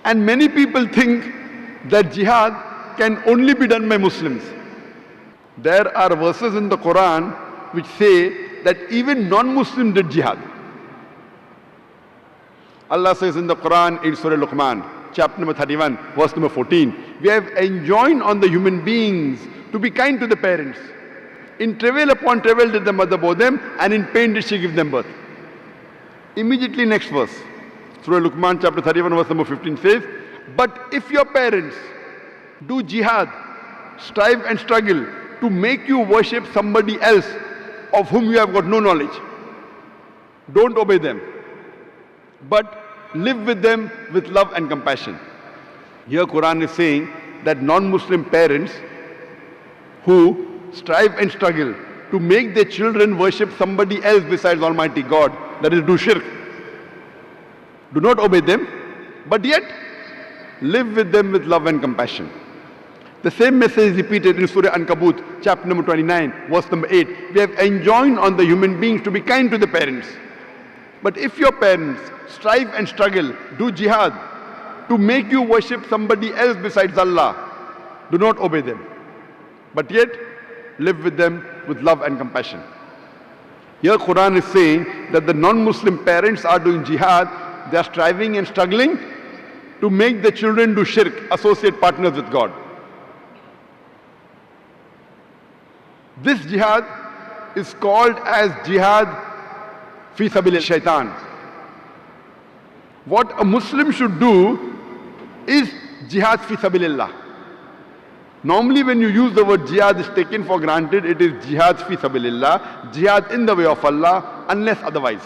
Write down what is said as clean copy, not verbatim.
And many people think that jihad can only be done by Muslims. There are verses in the Quran which say that even non-Muslims did jihad. Allah says in the Quran in Surah Luqman, chapter number 31, verse number 14, we have enjoined on the human beings to be kind to the parents. In travail upon travail did the mother bore them, and in pain did she give them birth. Immediately next verse, Surah Luqman chapter 31, verse number 15 says, but if your parents do jihad, strive and struggle to make you worship somebody else of whom you have got no knowledge, don't obey them, but live with them with love and compassion. Here Quran is saying that non-Muslim parents who strive and struggle to make their children worship somebody else besides Almighty God, that is do shirk, do not obey them, but yet live with them with love and compassion. The same message is repeated in Surah Ankabut, chapter number 29, verse number 8. We have enjoined on the human beings to be kind to the parents. But if your parents strive and struggle, do jihad, to make you worship somebody else besides Allah, do not obey them, but yet live with them with love and compassion. Here Quran is saying that the non-Muslim parents are doing jihad, they are striving and struggling to make the children do shirk, associate partners with God. This jihad is called as jihad fi sabilil shaitan. What a Muslim should do is jihad fi sabilillah. Normally when you use the word jihad, is taken for granted, it is jihad fi sabilillah, jihad in the way of Allah, unless otherwise.